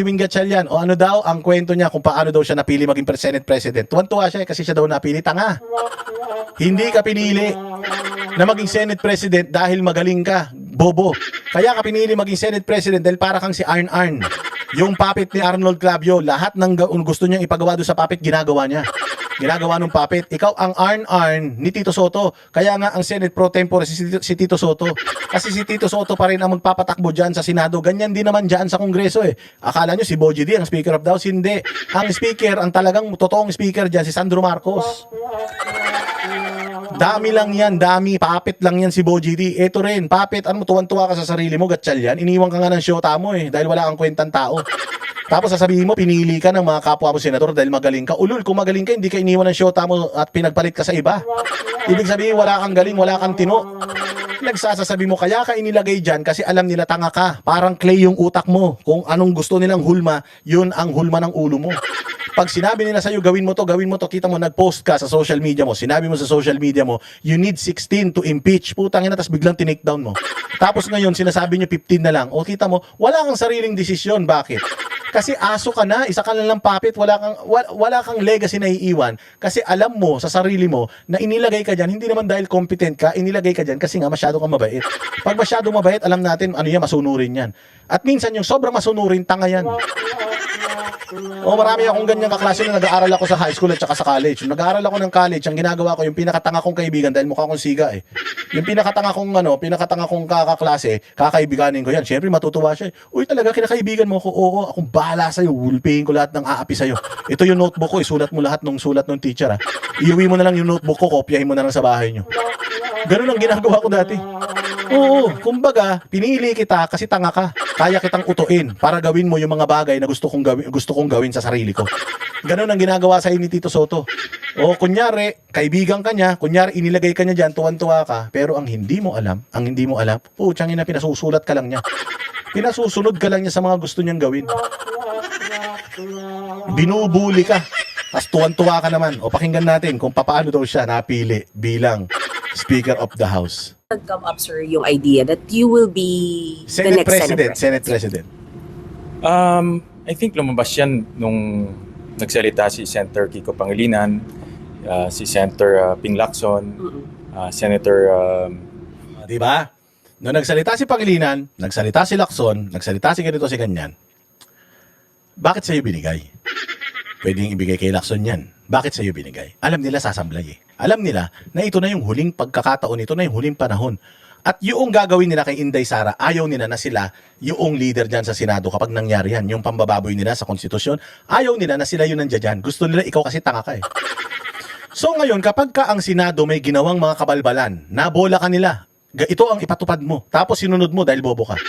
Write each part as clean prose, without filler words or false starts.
Wing Gatchalian, o ano daw ang kwento niya kung paano daw siya napili maging Senate President. Tuwan-tuwa siya kasi siya daw napili. Tanga. Hindi ka pinili na maging Senate President dahil magaling ka. Bobo. Kaya ka pinili maging Senate President dahil para kang si Arn Arn. Yung puppet ni Arnold Clavio, lahat ng gusto niyang ipagawa doon sa puppet, ginagawa niya. Ginagawa ng puppet. Ikaw ang Arn Arn ni Tito Soto. Kaya nga ang Senate Pro Tempore si Tito Soto. Kasi si Tito Soto pa rin ang magpapatakbo dyan sa Senado. Ganyan din naman dyan sa Kongreso eh. Akala nyo si Boji D ang Speaker of the House? Hindi. Ang Speaker, ang talagang totoong Speaker dyan, si Sandro Marcos. Dami lang yan, dami. Puppet lang yan si Boji D. Ito rin, puppet. Ano mo, tuwan-tuwa ka sa sarili mo, Gatchalian. Iniwan ka nga ng shota mo eh, dahil wala kang kwentang tao. Tapos sasabihin mo, pinili ka ng mga kapwa mo senador dahil magaling ka. Ulul, kung magaling ka, hindi ka iniwan ng shota mo at pinagpalit ka sa iba. Ibig sabihin, wala kang galing, wala kang tino. Nagsasasabi mo, kaya ka inilagay dyan kasi alam nila tanga ka. Parang clay yung utak mo. Kung anong gusto nilang hulma, yun ang hulma ng ulo mo. Pag sinabi nila sa'yo, gawin mo to, kita mo, nag-post ka sa social media mo, sinabi mo sa social media mo, you need 16 to impeach. Putang ina, tas biglang tinake down mo. Tapos ngayon, sinasabi nyo 15 na lang. O kita mo, wala kang sariling desisyon. Bakit? Kasi aso ka na, isa ka na lang puppet, wala kang legacy na iiwan. Kasi alam mo sa sarili mo na inilagay ka dyan, hindi naman dahil competent ka, inilagay ka dyan kasi nga masyado kang mabait. Pag masyado mabait, alam natin, ano yan, masunurin yan. At minsan yung sobrang masunurin, tanga yan. O marami akong ganyang kaklase na nag-aaral ako sa high school at saka sa college. Yung nag-aaral ako ng college, ang ginagawa ko, yung pinakatanga kong kaibigan dahil mukha akong siga eh. Yung pinakatanga kong kakaklase, kakaibiganin ko yan. Siyempre matutuwa siya. Uy, talaga kinakaibigan mo ako. Oo, akong bahala sa'yo. Ulpihin ko lahat ng aapi sa'yo. Ito yung notebook ko, isulat mo lahat ng sulat ng teacher ha. Iuwi mo na lang yung notebook ko, kopyahin mo na lang sa bahay nyo. Ganun ang ginagawa ko dati. Oo, kumbaga, pinili kita kasi tanga ka. Kaya kitang utuin para gawin mo yung mga bagay na gusto kong gawin sa sarili ko. Ganun ang ginagawa sa ni Tito Soto. O kunyari, kaibigan ka niya, kunyari inilagay ka niya dyan, tuwan-tuwa ka, pero ang hindi mo alam, putsang ina, pinasusulat ka lang niya. Pinasusunod ka lang niya sa mga gusto niyang gawin. Binubuli ka. Tapos tuwan-tuwa ka naman. O pakinggan natin kung paano daw siya napili bilang Speaker of the House. Come up, sir, yung idea that you will be Senate the next President. Senate Senate President. I think lumabas yan nung nagsalita si Senator Kiko Pangilinan, si Senator Ping Lacson, Senator... Di ba? Nung nagsalita si Pangilinan, nagsalita si Lacson, nagsalita si ganito si ganyan, bakit sa'yo binigay? Pwedeng ibigay kay Lacson yan. Bakit sa'yo binigay? Alam nila sasamblay eh. Alam nila na ito na yung huling pagkakataon, ito na yung huling panahon. At yung gagawin nila kay Inday Sara, ayaw nila na sila yung leader dyan sa Senado kapag nangyari yan. Yung pambababoy nila sa konstitusyon, ayaw nila na sila yung nandiyan dyan. Gusto nila ikaw kasi tanga ka eh. So ngayon, kapag ka ang Senado may ginawang mga kabalbalan, nabola ka nila, ito ang ipatupad mo. Tapos sinunod mo dahil bobo ka.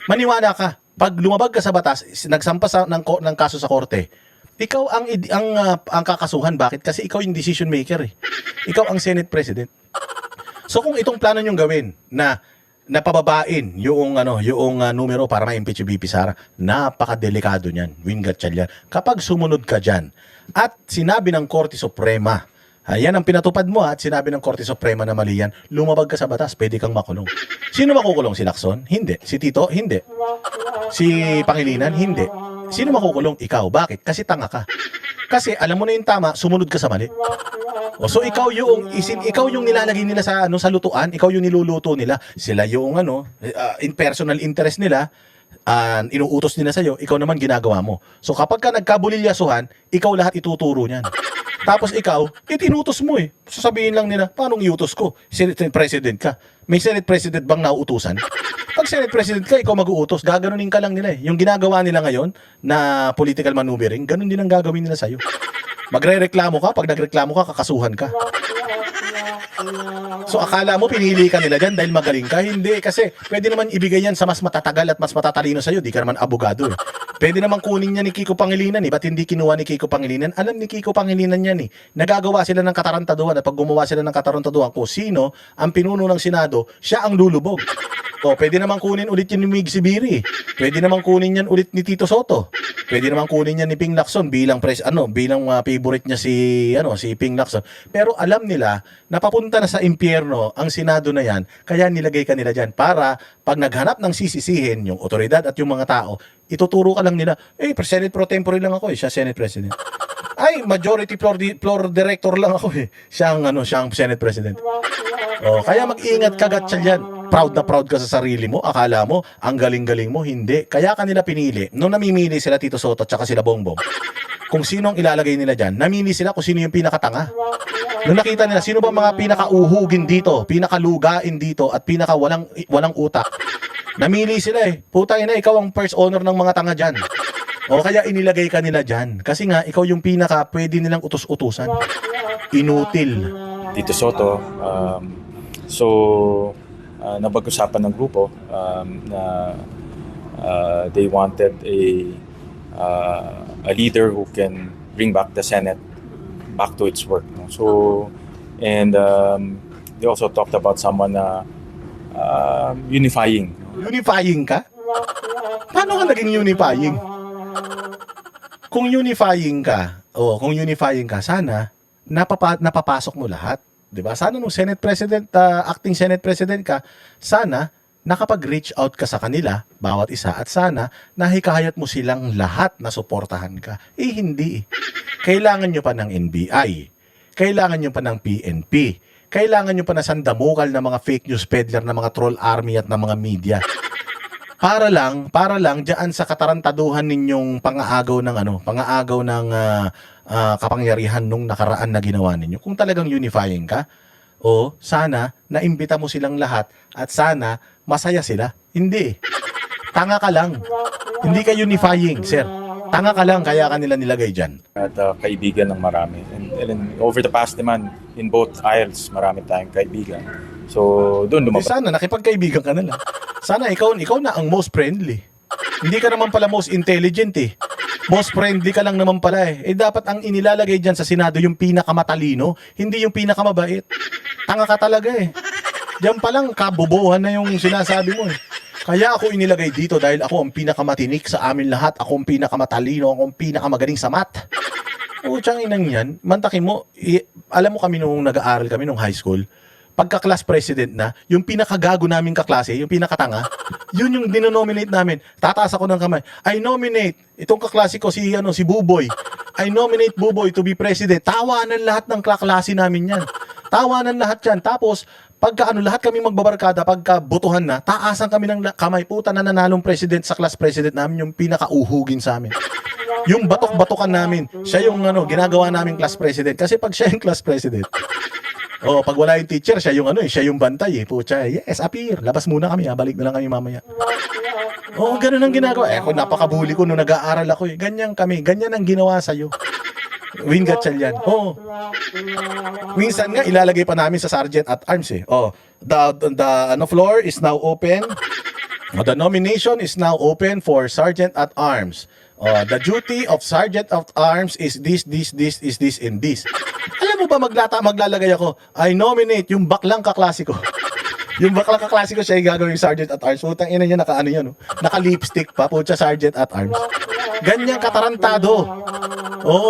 Maniwala ka, pag lumabag ka sa batas, nagsampa ng kaso sa korte, ikaw ang kakasuhan. Bakit? Kasi ikaw yung decision maker eh. Ikaw ang Senate President. So kung itong plano nyong gawin na napababain yung numero para ma-impeach yung VP Sara, napakadelikado niyan, Wing Gatchalian. Kapag sumunod ka diyan at sinabi ng Korte Suprema, yan ang pinatupad mo at sinabi ng Korte Suprema na mali yan, lumabag ka sa batas, pwede kang makulong. Sino makukulong? Si Lacson? Hindi. Si Tito? Hindi. Si Pangilinan? Hindi. Sino makukulong? Ikaw. Bakit? Kasi tanga ka. Kasi alam mo na yung tama, sumunod ka sa mali. O so ikaw yung nilalagay nila sa lutuan, ikaw yung niluluto nila. Sila yung in personal interest nila, inuutos nila sa iyo, ikaw naman ginagawa mo. So kapag ka nagkabulilyasuhan, ikaw lahat ituturo niyan. Tapos ikaw, itinutos mo eh. Sasabihin lang nila, paano iutos ko? Senate President ka. May Senate President bang nauutusan? Pag Senate President ka, ikaw mag-uutos, gaganunin ka lang nila eh. Yung ginagawa nila ngayon na political maneuvering, ganun din ang gagawin nila sa'yo. Magre-reklamo ka, pag nagreklamo ka, kakasuhan ka. So akala mo pinili ka nila dyan dahil magaling ka? Hindi, kasi pwede naman ibigay yan sa mas matatagal at mas matatalino sa'yo. Di ka naman abogado eh. Pwede naman kunin niya ni Kiko Pangilinan eh. Ba't hindi kinuha ni Kiko Pangilinan? Alam ni Kiko Pangilinan yan eh. Nagagawa sila ng katarantaduhan at pag gumawa sila ng katarantaduhan kung sino ang pinuno ng Senado, siya ang lulubog. O, pwede naman kunin ulit yun ni Mig Sibiri. Pwede naman kunin yan ulit ni Tito Soto. Pwede naman kunin yan ni Ping Lacson bilang bilang favorite niya si Ping Lacson. Pero alam nila na papunta na sa impyerno ang Senado na yan, kaya nilagay ka nila diyan para pag naghanap ng sisisihin yung otoridad at yung mga tao, ituturo ka lang nila, Senate pro tempore lang ako siya Senate President. Ay, majority floor director lang ako Siyang Senate President. Kaya mag-ingat ka gatsa yan. Proud na proud ka sa sarili mo. Akala mo, ang galing-galing mo. Hindi. Kaya kanila pinili. Nung namimili sila Tito Soto at saka sila Bongbong, kung sino ang ilalagay nila dyan, namili sila kung sino yung pinakatanga. Nung nakita nila, sino ba mga pinakauhugin dito, pinakalugain dito, at walang utak, namili sila Puta ina, ikaw ang first honor ng mga tanga dyan. Kaya inilagay ka nila dyan. Kasi nga, ikaw yung pinaka pwede nilang utos-utusan. Inutil. Tito Soto. Napag-usapan ng grupo na they wanted a leader who can bring back the Senate back to its work. No? So, and they also talked about someone unifying. Unifying ka? Paano ka naging unifying? Kung unifying ka, sana napapasok mo lahat. 'Di ba? Sana nung Senate President, acting Senate President ka, sana nakapag-reach out ka sa kanila, bawat isa, at sana nahikayat mo silang lahat na suportahan ka. Hindi. Kailangan nyo pa ng NBI. Kailangan nyo pa ng PNP. Kailangan nyo pa na sandamukal na mga fake news peddler, na mga troll army at na mga media. Para lang diyan sa katarantaduhan ninyong pangaagaw ng kapangyarihan nung nakaraan na ginawa ninyo. Kung talagang unifying ka, sana naimbita mo silang lahat at sana masaya sila. Hindi. Tanga ka lang. Hindi ka unifying, sir. Tanga ka lang, kaya ka nila nilagay dyan. At kaibigan ng marami. And over the past naman, in both aisles, marami tayong kaibigan. So, doon lumabas. Sana nakipagkaibigan ka na lang. Sana ikaw na ang most friendly. Hindi ka naman pala most intelligent Most friendly ka lang naman pala dapat ang inilalagay dyan sa Senado yung pinakamatalino, hindi yung pinakamabait. Tanga ka talaga Diyan pa lang, kabobohan na yung sinasabi mo Kaya ako inilagay dito dahil ako ang pinakamatinik sa amin lahat. Ako ang pinakamatalino, ako ang pinakamagaling sa math. Tsang inang yan, mantakin mo, alam mo kami nung nag-aaral kami nung high school, pagka-class president na, yung pinakagago naming kaklase, yung pinakatanga, yun yung dinonominate namin. Tataas ako ng kamay. I nominate itong kaklase ko si Buboy. I nominate Buboy to be president. Tawanan lahat ng kaklase namin yan. Tawanan lahat yan. Tapos, lahat kami magbabarkada, pagka botohan na, taasan kami ng kamay. Puta na nanalong president sa class president namin, yung pinakauhugin sa amin. Yung batok-batokan namin, siya yung ginagawa naming class president. Kasi pag siya yung class president, pag wala yung teacher, siya yung bantay Pucha, yes, appear. Labas muna kami, balik na lang kami mamaya. Ganun ang ginagawa. Ako, napakabuli ko nung nag-aaral ako Ganyan kami, ganyan ang ginawa sa'yo. Wingat yan. Minsan nga, ilalagay pa namin sa sergeant at arms The floor is now open. The nomination is now open for sergeant at arms. The duty of sergeant at arms is this, and this. Alam mo ba, maglalagay ako, I nominate yung baklang kaklase ko. Yung baklang kaklase ko, siya yung gagawin sergeant at arms. Putang ina niya, naka-lipstick pa, putya sergeant at arms. Ganyan katarantado.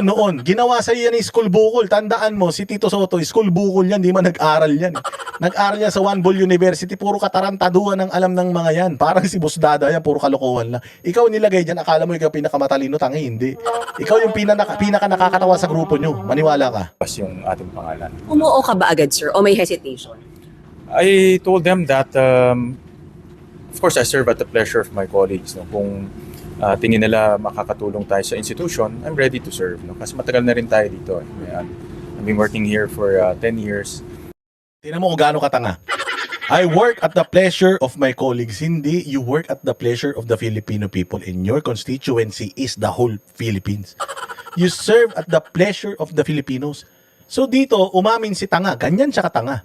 Noon, ginawa sa yan school bukol. Tandaan mo, si Tito Soto, school bukol yan, di man nag-aral yan. Nag-aral yan sa One Ball University, puro katarantaduhan ang alam ng mga yan. Parang si Boss Dada yan, puro kalokohan lang. Ikaw nilagay dyan, akala mo ikaw pinakamatalino, tangi, hindi. Ikaw yung pinaka nakakatawa sa grupo nyo, maniwala ka. Yung ating pangalan. Umuo ka ba agad, sir? O may hesitation? I told them that, of course, I serve at the pleasure of my colleagues. Kung tingin nila makakatulong tayo sa institution, I'm ready to serve. Kasi matagal na rin tayo dito. I've been working here for 10 years. Tingnan mo kung gaano katanga. I work at the pleasure of my colleagues. Hindi, you work at the pleasure of the Filipino people. And your constituency is the whole Philippines. You serve at the pleasure of the Filipinos. So dito, umamin si tanga. Ganyan siya katanga.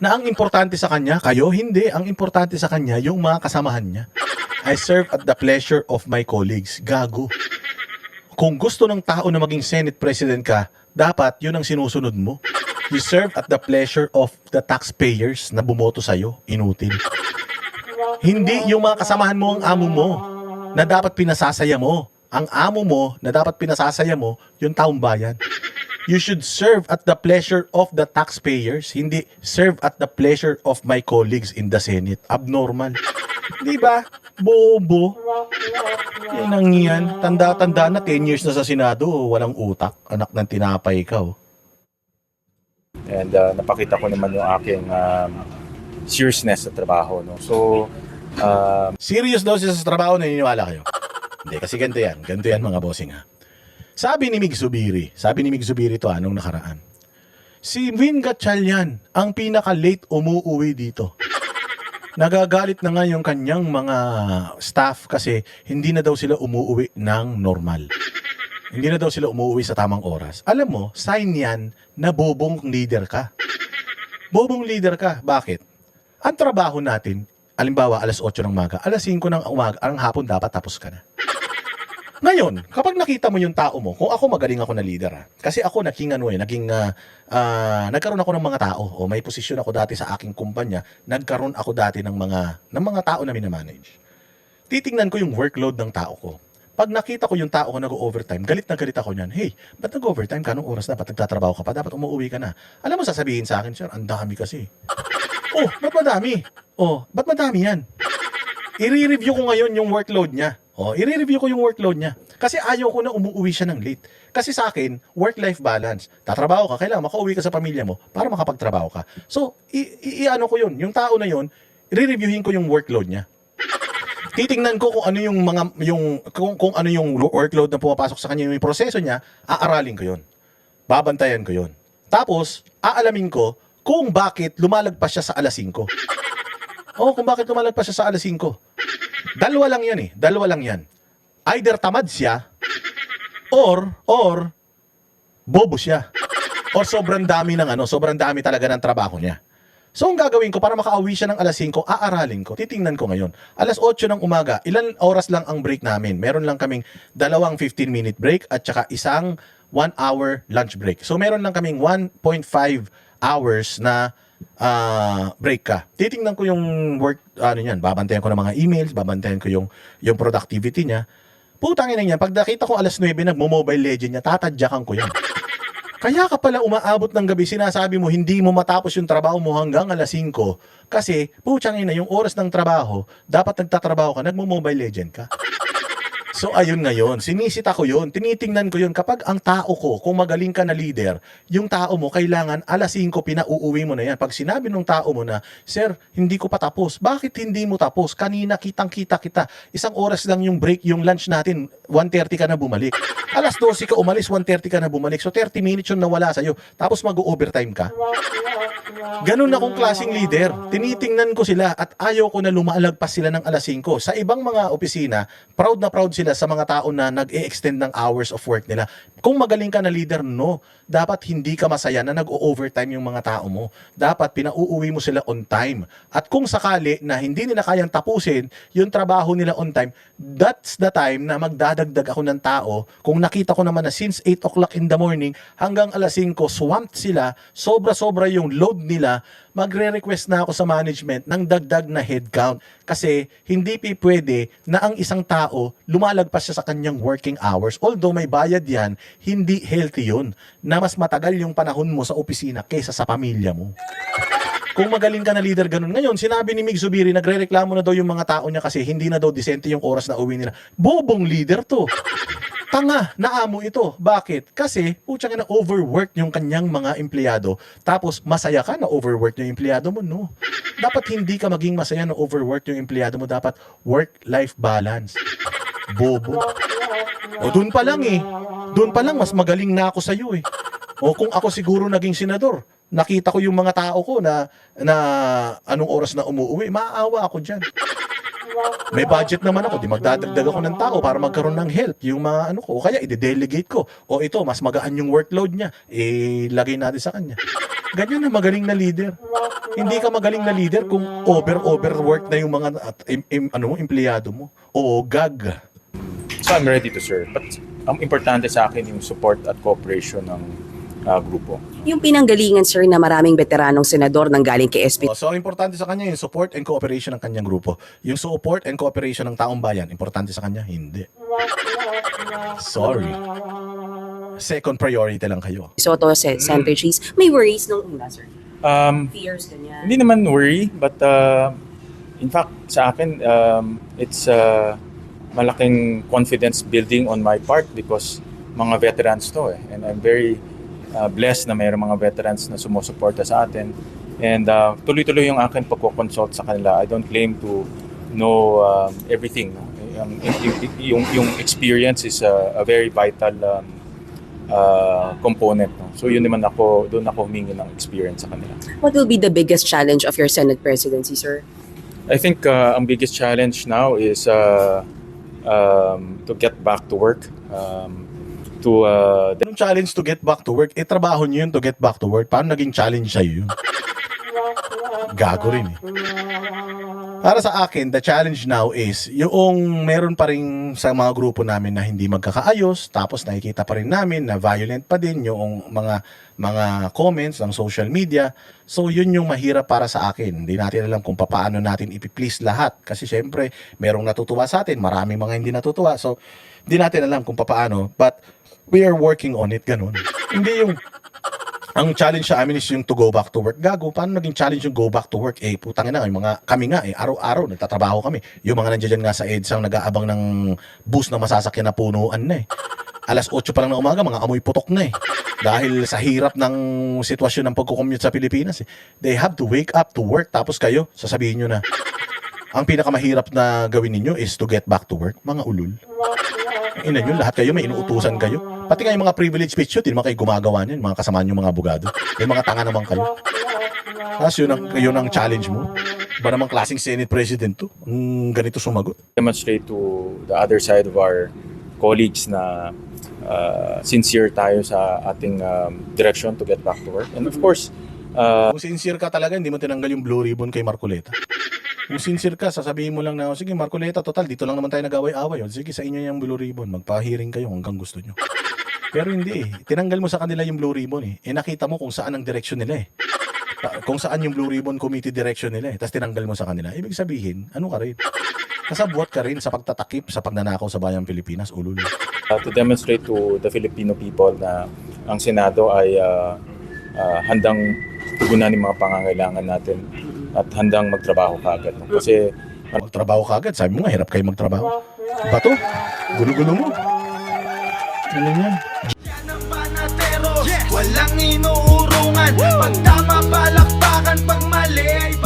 Na ang importante sa kanya, kayo, hindi. Ang importante sa kanya, yung mga kasamahan niya. I serve at the pleasure of my colleagues. Gago. Kung gusto ng tao na maging Senate President ka, dapat yun ang sinusunod mo. You serve at the pleasure of the taxpayers na bumoto sa'yo. Inutil. Hindi yung mga kasamahan mo ang amo mo na dapat pinasasaya mo. Ang amo mo na dapat pinasasaya mo, yung taong bayan. You should serve at the pleasure of the taxpayers, hindi serve at the pleasure of my colleagues in the Senate. Abnormal. Di ba? Bobo. Yan ang yan. Tanda-tanda na 10 years na sa Senado, walang utak. Anak ng tinapay ka. Oh. And napakita ko naman yung aking seriousness sa trabaho. No? So, Serious daw siya sa trabaho, naniniwala kayo? Hindi, kasi ganito yan. Ganito yan mga bossing ha. Sabi ni Mig Zubiri to anong nakaraan. Si Vin Gatchalian, ang pinaka-late umuuwi dito. Nagagalit na nga yung kanyang mga staff kasi hindi na daw sila umuuwi ng normal. Hindi na daw sila umuuwi sa tamang oras. Alam mo, sign yan na bobong leader ka. Bobong leader ka. Bakit? Ang trabaho natin, alimbawa alas 8 ng umaga, alas 5 ng umaga, ang hapon dapat tapos ka na. Ngayon, kapag nakita mo yung tao mo, kung ako magaling ako na leader kasi ako nagkaroon ako ng mga tao o may posisyon ako dati sa aking kumpanya, nagkaroon ako dati ng mga tao na minamanage. Titingnan ko yung workload ng tao ko. Pag nakita ko yung tao ko nag-overtime, galit na galit ako niyan. Hey, ba't nag-overtime ka? Anong oras dapat nagtatrabaho ka pa? Dapat umuwi ka na. Alam mo, sasabihin sa akin, sir, ang dami kasi. Oh, ba't madami? Oh, ba't madami yan? I-review ko ngayon yung workload niya. Oh, i-review ko yung workload niya. Kasi ayaw ko na umuwi siya ng late. Kasi sa akin, work-life balance. Tatrabaho ka, kailangan makauwi ka sa pamilya mo para makapagtrabaho ka. So, i-ano ko yun. Yung tao na yun, i-reviewin ko yung workload niya. Titingnan ko kung ano yung kung ano yung workload na pumapasok sa kanya, yung proseso niya, aaralin ko yun. Babantayan ko yun. Tapos, aalamin ko kung bakit lumalagpas siya sa alas 5. Kung bakit lumalagpas siya sa alas 5. Dalawa lang yan. Either tamad siya or bobo siya. Or sobrang dami talaga ng trabaho niya. So, ang gagawin ko para makauwi siya ng alas 5, aaralin ko. Titingnan ko ngayon. Alas 8 ng umaga, ilan oras lang ang break namin? Meron lang kaming 2 15-minute break at saka isang 1-hour lunch break. So, meron lang kaming 1.5 hours na break ka. Titingnan ko yung work, babantayan ko ng mga emails, babantayan ko yung productivity niya. Putangin na niya, pag nakita ko alas 9, nagmo-Mobile Legend niya, tatadyakan ko yan. Kaya ka pala umaabot ng gabi, sinasabi mo, hindi mo matapos yung trabaho mo hanggang alas 5, kasi, putangin na, yung oras ng trabaho, dapat nagtatrabaho ka, nagmo-Mobile Legend ka. So ayun ngayon, sinisita ko yun, tinitingnan ko yun. Kapag ang tao ko, kung magaling ka na leader, yung tao mo kailangan alas 5 pinauuwi mo na yan. Pag sinabi ng tao mo na, sir, hindi ko pa tapos. Bakit hindi mo tapos? Kanina kitang-kita kita. Isang oras lang yung break, yung lunch natin, 1:30 ka na bumalik. Alas 12 ka umalis, 1:30 ka na bumalik. So 30 minutes yung nawala sa'yo. Tapos mag-overtime ka. Ganun akong klaseng leader. Tinitingnan ko sila at ayaw ko na lumalagpas sila ng alas 5. Sa ibang mga opisina, proud na proud sila sa mga tao na nag-e-extend ng hours of work nila. Kung magaling ka na leader, no. Dapat hindi ka masaya na nag-overtime yung mga tao mo. Dapat pinauuwi mo sila on time. At kung sakali na hindi nila kayang tapusin yung trabaho nila on time, that's the time na magdadagdag ako ng tao. Kung nakita ko naman na since 8 o'clock in the morning hanggang alas 5, swamped sila, sobra-sobra yung load nila, magre-request na ako sa management ng dagdag na headcount. Kasi hindi pwede na ang isang tao lumalagpas siya sa kanyang working hours. Although may bayad yan, hindi healthy yun. Na mas matagal yung panahon mo sa opisina kaysa sa pamilya mo. Kung magaling ka na leader, ganun. Ngayon, sinabi ni Mig Zubiri, nagre-reklamo na daw yung mga tao niya kasi hindi na daw disente yung oras na uwi nila. Bobong leader to. Tanga, naamo ito. Bakit? Kasi, putsang na overwork yung kanyang mga empleyado. Tapos, masaya ka na overwork yung empleyado mo, no? Dapat hindi ka maging masaya na overwork yung empleyado mo. Dapat work-life balance. Bobo. O, dun pa lang Dun pa lang, mas magaling na ako sa'yo O, kung ako siguro naging senador, nakita ko yung mga tao ko na anong oras na umuwi, maaawa ako dyan. May budget naman ako, di magdadagdag ako ng tao para magkaroon ng help yung mga ko, o kaya i-delegate ko. O ito, mas magaan yung workload niya, ilagay natin sa kanya. Ganyan na magaling na leader. Hindi ka magaling na leader kung overwork na yung mga empleyado mo. O gag. So I'm ready to serve. But ang importante sa akin yung support at cooperation ng grupo. Yung pinanggalingan, sir, na maraming veteranong senador nang galing kay SP. So, importante sa kanya yung support and cooperation ng kanyang grupo. Yung support and cooperation ng taong bayan, importante sa kanya? Hindi. Sorry. Second priority lang kayo. Soto, Senator Cheese, may worries nung una, sir? Fears, ganyan. Hindi naman worry, but in fact, sa akin, it's malaking confidence building on my part because mga veterans to eh. And I'm very blessed na mayroong mga veterans na sumusuporta sa atin. And tuloy-tuloy yung akin pagko-consult sa kanila. I don't claim to know everything. No? Yung experience is a very vital component. No? So yun naman doon ako humingi ng experience sa kanila. What will be the biggest challenge of your Senate presidency, sir? I think ang biggest challenge now is to get back to work. Yung challenge to get back to work, trabaho nyo yun to get back to work. Paano naging challenge sa'yo yun? Gago rin eh. Para sa akin, the challenge now is yung meron pa rin sa mga grupo namin na hindi magkakaayos, tapos nakikita pa rin namin na violent pa din yung mga comments ng social media. So yun yung mahirap para sa akin. Hindi natin alam kung paano natin ipiplease lahat. Kasi syempre, merong natutuwa sa atin, maraming mga hindi natutuwa. So hindi natin alam kung paano. But we are working on it, ganun. Hindi yung ang challenge sa amin is yung to go back to work. Gago, paano naging challenge yung go back to work? Putang ina, yung mga, kami nga araw-araw, nagtatrabaho kami. Yung mga nandiyan nga sa EDSA, nag-aabang ng bus na masasakyan na punuan na eh. Alas 8 pa lang ng umaga, mga amoy putok na eh. Dahil sa hirap ng sitwasyon ng pagkukommute sa Pilipinas eh. They have to wake up to work, tapos kayo, sasabihin nyo na, ang pinakamahirap na gawin ninyo is to get back to work. Mga ulul. Ina nyo, lahat kayo may inuutusan kayo. Pati nga yung mga privilege speech yun, di naman kayo gumagawa niyan, mga kasama nyo mga abogado. Yung mga tanga naman kayo. Tapos yun ang challenge mo. Ba namang klaseng Senate President to? Ganito sumagot. Demonstrate to the other side of our colleagues na sincere tayo sa ating direction to get back to work. And of course, Kung sincere ka talaga, hindi mo tinanggal yung blue ribbon kay Marcoleta. Kung sincere ka, sasabihin mo lang na, sige Marcoleta, total, dito lang naman tayo nag-away-away. Sige, sa inyo yung blue ribbon, magpa-hearing kayo hanggang gusto nyo. Pero hindi eh. Tinanggal mo sa kanila yung blue ribbon eh. Nakita mo kung saan ang direction nila eh. Kung saan yung blue ribbon committee direction nila eh. Tapos tinanggal mo sa kanila. Ibig sabihin, ano ka rin? Kasabwat ka rin sa pagtatakip sa pagnanakaw sa bayang Pilipinas, ulul. to demonstrate to the Filipino people na ang Senado ay handang tugunan ng mga pangangailangan natin at handang magtrabaho kaagad. No? Kasi Magtrabaho ka agad. Sabi mo nga, hirap kayo magtrabaho. Bato, gulo-gulo mo. Ano yan? Yan ang panatero, walang inuurungan. Pag tama palakpakan, pag mali ay